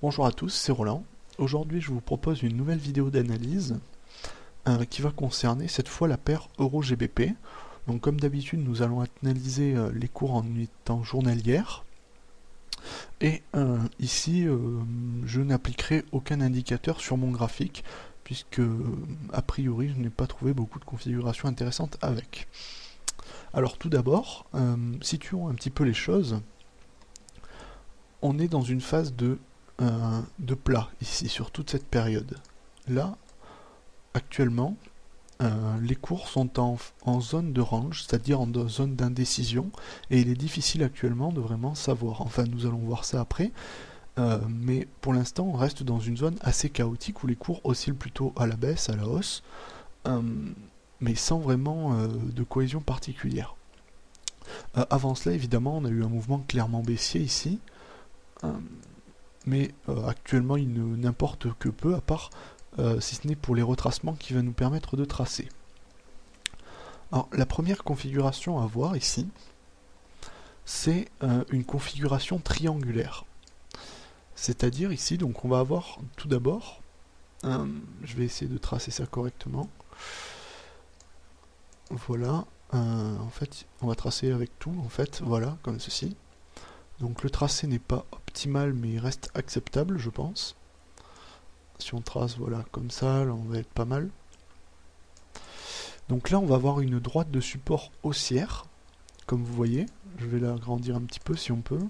Bonjour à tous, c'est Roland. Aujourd'hui, je vous propose une nouvelle vidéo d'analyse qui va concerner cette fois la paire Euro-GBP. Donc, comme d'habitude, nous allons analyser les cours en temps journalière. Et ici, je n'appliquerai aucun indicateur sur mon graphique, puisque a priori, je n'ai pas trouvé beaucoup de configurations intéressantes avec. Alors, tout d'abord, situons un petit peu les choses. On est dans une phase de plat ici sur toute cette période. Là, actuellement, les cours sont en zone de range, c'est-à-dire en zone d'indécision, et il est difficile actuellement de vraiment savoir. Enfin, nous allons voir ça après, mais pour l'instant, on reste dans une zone assez chaotique où les cours oscillent plutôt à la baisse, à la hausse, mais sans vraiment de cohésion particulière. Avant cela, évidemment, on a eu un mouvement clairement baissier ici, mais actuellement il n'importe que peu, à part si ce n'est pour les retracements qui va nous permettre de tracer. Alors la première configuration à voir ici, c'est une configuration triangulaire. C'est-à-dire ici, donc on va avoir tout d'abord, je vais essayer de tracer ça correctement, voilà, en fait on va tracer avec tout, en fait, voilà, comme ceci. Donc le tracé n'est pas optimal, mais il reste acceptable, je pense. Si on trace, voilà, comme ça, là, on va être pas mal. Donc là, on va avoir une droite de support haussière, comme vous voyez. Je vais l'agrandir un petit peu si on peut.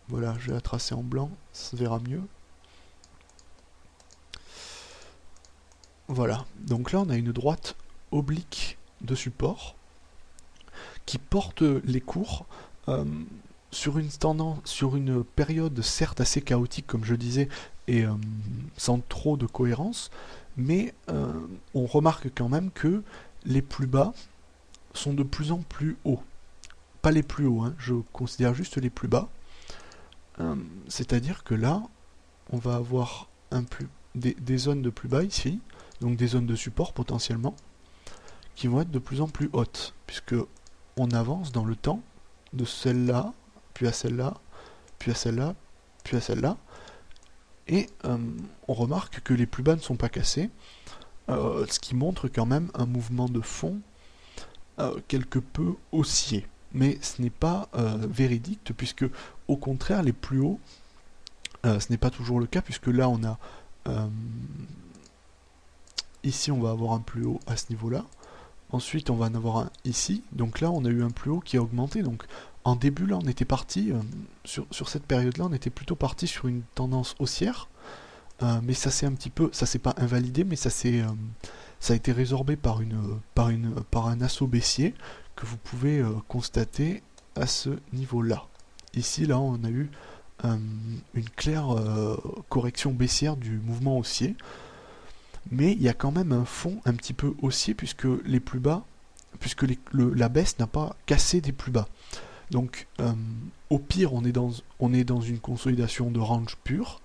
Voilà, je vais la tracer en blanc, ça se verra mieux. Voilà, donc là, on a une droite oblique de support qui porte les cours sur une tendance, sur une période certes assez chaotique comme je disais et sans trop de cohérence, mais on remarque quand même que les plus bas sont de plus en plus hauts. Pas les plus hauts, hein, je considère juste les plus bas. C'est-à-dire que là, on va avoir des zones de plus bas ici, donc des zones de support potentiellement, qui vont être de plus en plus hautes, puisque on avance dans le temps de celle-là, puis à celle-là, puis à celle-là, puis à celle-là, et on remarque que les plus bas ne sont pas cassés, ce qui montre quand même un mouvement de fond quelque peu haussier. Mais ce n'est pas véridique, puisque au contraire, les plus hauts, ce n'est pas toujours le cas, puisque là on a ici on va avoir un plus haut à ce niveau-là. Ensuite, on va en avoir un ici. Donc là, on a eu un plus haut qui a augmenté. Donc en début, là, on était parti, sur cette période-là, on était plutôt parti sur une tendance haussière. Mais ça s'est un petit peu, ça s'est pas invalidé, mais ça a été résorbé par un assaut baissier que vous pouvez constater à ce niveau-là. Ici, là, on a eu une claire correction baissière du mouvement haussier. Mais il y a quand même un fond un petit peu haussier puisque les plus bas, puisque la baisse n'a pas cassé des plus bas. Donc au pire on est dans une consolidation de range pure,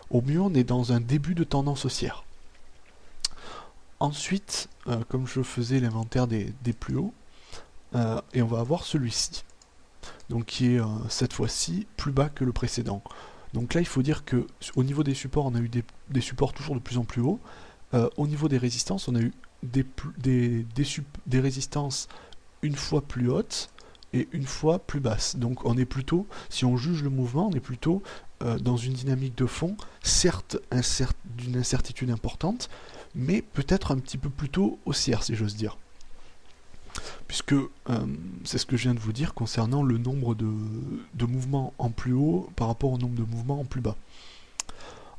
au mieux on est dans un début de tendance haussière. Ensuite, comme je faisais l'inventaire des plus hauts, et on va avoir celui-ci, donc qui est cette fois-ci plus bas que le précédent. Donc là il faut dire que au niveau des supports on a eu des supports toujours de plus en plus hauts. Au niveau des résistances, on a eu des résistances une fois plus hautes et une fois plus basses. Donc on est plutôt, si on juge le mouvement, on est plutôt dans une dynamique de fond, certes d'une incertitude importante, mais peut-être un petit peu plutôt haussière, si j'ose dire. Puisque c'est ce que je viens de vous dire concernant le nombre de mouvements en plus haut par rapport au nombre de mouvements en plus bas.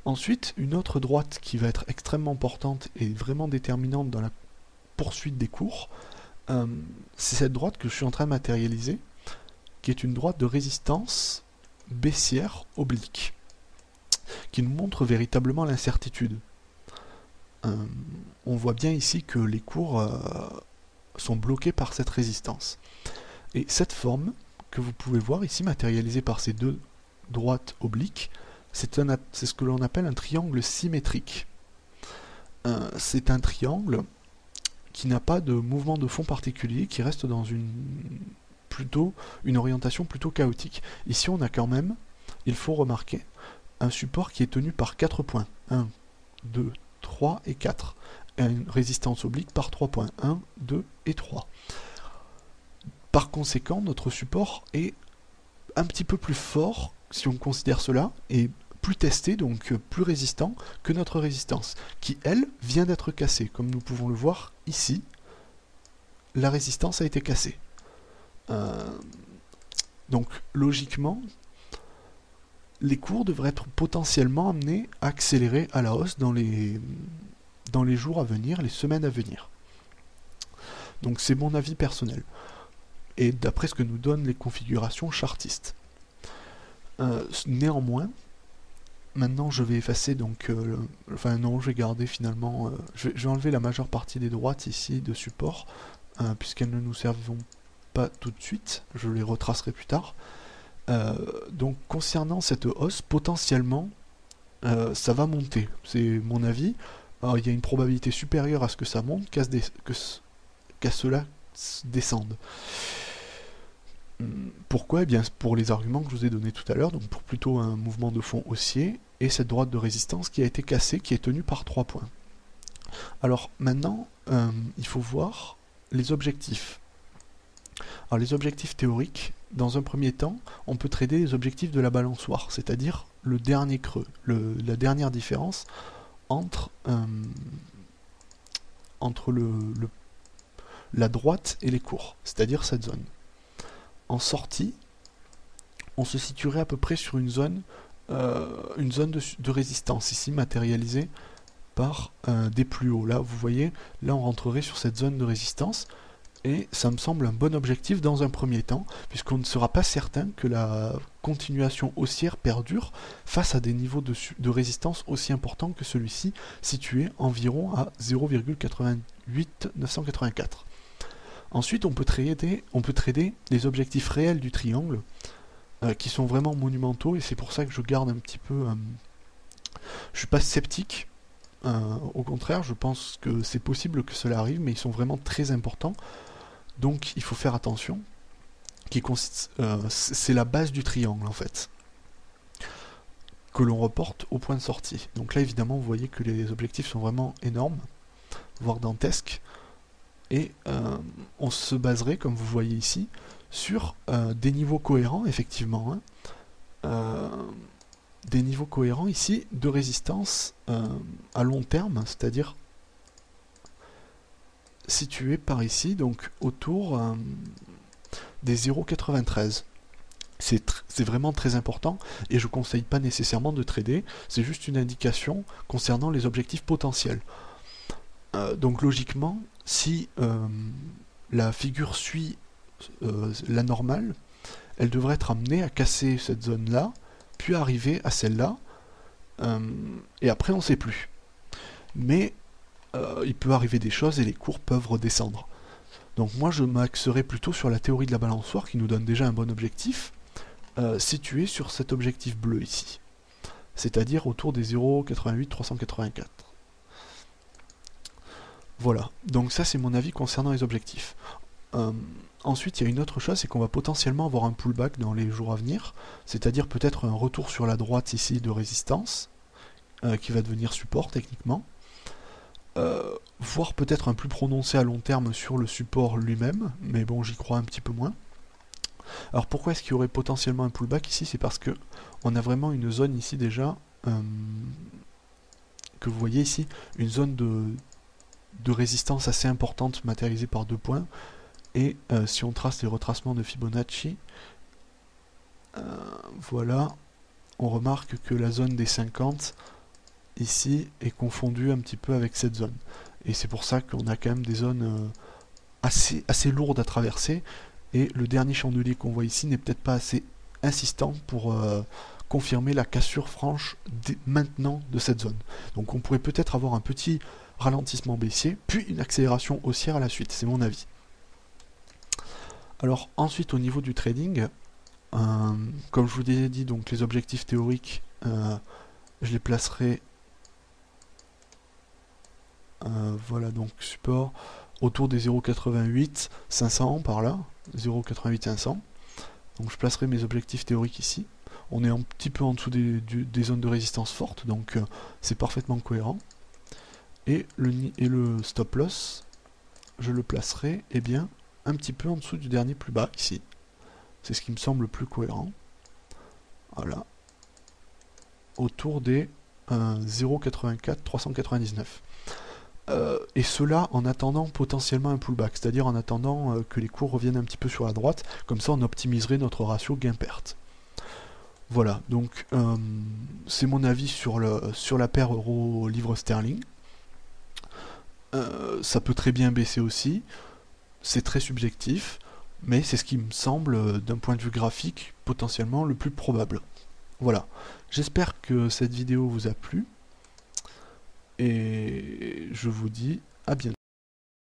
Ensuite, une autre droite qui va être extrêmement importante et vraiment déterminante dans la poursuite des cours, c'est cette droite que je suis en train de matérialiser, qui est une droite de résistance baissière oblique, qui nous montre véritablement l'incertitude. On voit bien ici que les cours sont bloqués par cette résistance. Et cette forme que vous pouvez voir ici matérialisée par ces deux droites obliques, c'est ce que l'on appelle un triangle symétrique. C'est un triangle qui n'a pas de mouvement de fond particulier, qui reste dans une orientation plutôt chaotique. Ici, on a quand même il faut remarquer un support qui est tenu par 4 points. 1, 2, 3 et 4. Et une résistance oblique par 3 points. 1, 2 et 3. Par conséquent, notre support est un petit peu plus fort, si on considère cela, et plus testé, donc plus résistant que notre résistance, qui, elle, vient d'être cassée. Comme nous pouvons le voir ici, la résistance a été cassée. Donc, logiquement, les cours devraient être potentiellement amenés à accélérer à la hausse dans les jours à venir, les semaines à venir. Donc c'est mon avis personnel. Et d'après ce que nous donnent les configurations chartistes. Néanmoins, maintenant je vais effacer donc... enfin non, je vais garder finalement... je vais enlever la majeure partie des droites ici de support, puisqu'elles ne nous serviront pas tout de suite. Je les retracerai plus tard. Donc concernant cette hausse, potentiellement ça va monter, c'est mon avis. Alors, il y a une probabilité supérieure à ce que ça monte qu'à cela descende. Pourquoi? Eh bien pour les arguments que je vous ai donnés tout à l'heure, donc pour plutôt un mouvement de fond haussier et cette droite de résistance qui a été cassée, qui est tenue par 3 points. Alors maintenant, il faut voir les objectifs. Alors les objectifs théoriques, dans un premier temps, on peut trader les objectifs de la balançoire, c'est-à-dire le dernier creux, la dernière différence entre la droite et les cours, c'est-à-dire cette zone. En sortie, on se situerait à peu près sur une zone de résistance, ici matérialisée par des plus hauts. Là, vous voyez, là on rentrerait sur cette zone de résistance, et ça me semble un bon objectif dans un premier temps, puisqu'on ne sera pas certain que la continuation haussière perdure face à des niveaux de résistance aussi importants que celui-ci, situé environ à 0,88984. Ensuite, on peut trader les objectifs réels du triangle, qui sont vraiment monumentaux, et c'est pour ça que je garde un petit peu... je suis pas sceptique, au contraire, je pense que c'est possible que cela arrive, mais ils sont vraiment très importants. Donc il faut faire attention, c'est la base du triangle en fait, que l'on reporte au point de sortie. Donc là évidemment vous voyez que les objectifs sont vraiment énormes, voire dantesques, et on se baserait, comme vous voyez ici, sur des niveaux cohérents, effectivement, des niveaux cohérents ici de résistance à long terme, c'est-à-dire situé par ici, donc autour des 0,93. C'est vraiment très important, et je ne conseille pas nécessairement de trader, c'est juste une indication concernant les objectifs potentiels. Donc logiquement, si la figure suit la normale, elle devrait être amenée à casser cette zone-là, puis arriver à celle-là, et après on ne sait plus. Mais il peut arriver des choses et les cours peuvent redescendre. Donc moi je m'axerai plutôt sur la théorie de la balançoire qui nous donne déjà un bon objectif, situé sur cet objectif bleu ici, c'est-à-dire autour des 0,88 384. Voilà, donc ça c'est mon avis concernant les objectifs. Ensuite il y a une autre chose, c'est qu'on va potentiellement avoir un pullback dans les jours à venir, c'est-à-dire peut-être un retour sur la droite ici de résistance, qui va devenir support techniquement, voire peut-être un plus prononcé à long terme sur le support lui-même, mais bon j'y crois un petit peu moins. Alors pourquoi est-ce qu'il y aurait potentiellement un pullback ici? C'est parce que on a vraiment une zone ici déjà, que vous voyez ici, une zone de résistance assez importante matérialisée par 2 points, et si on trace les retracements de Fibonacci, voilà, on remarque que la zone des 50 ici est confondue un petit peu avec cette zone, et c'est pour ça qu'on a quand même des zones assez lourdes à traverser, et le dernier chandelier qu'on voit ici n'est peut-être pas assez insistant pour confirmer la cassure franche maintenant de cette zone. Donc on pourrait peut-être avoir un petit ralentissement baissier, puis une accélération haussière à la suite, c'est mon avis. Alors ensuite au niveau du trading, comme je vous ai dit, donc les objectifs théoriques, je les placerai, voilà, donc support autour des 0,88 500 par là, 0,88 500. Donc je placerai mes objectifs théoriques ici. On est un petit peu en dessous des zones de résistance fortes, donc c'est parfaitement cohérent. Et le stop loss, je le placerai un petit peu en dessous du dernier plus bas, ici. C'est ce qui me semble le plus cohérent. Voilà. Autour des 0,84 399. Et cela en attendant potentiellement un pullback, c'est-à-dire en attendant que les cours reviennent un petit peu sur la droite, comme ça on optimiserait notre ratio gain-perte. Voilà, donc c'est mon avis sur la paire euro-livre sterling. Ça peut très bien baisser aussi, c'est très subjectif, mais c'est ce qui me semble, d'un point de vue graphique, potentiellement le plus probable. Voilà, j'espère que cette vidéo vous a plu, et je vous dis à bientôt.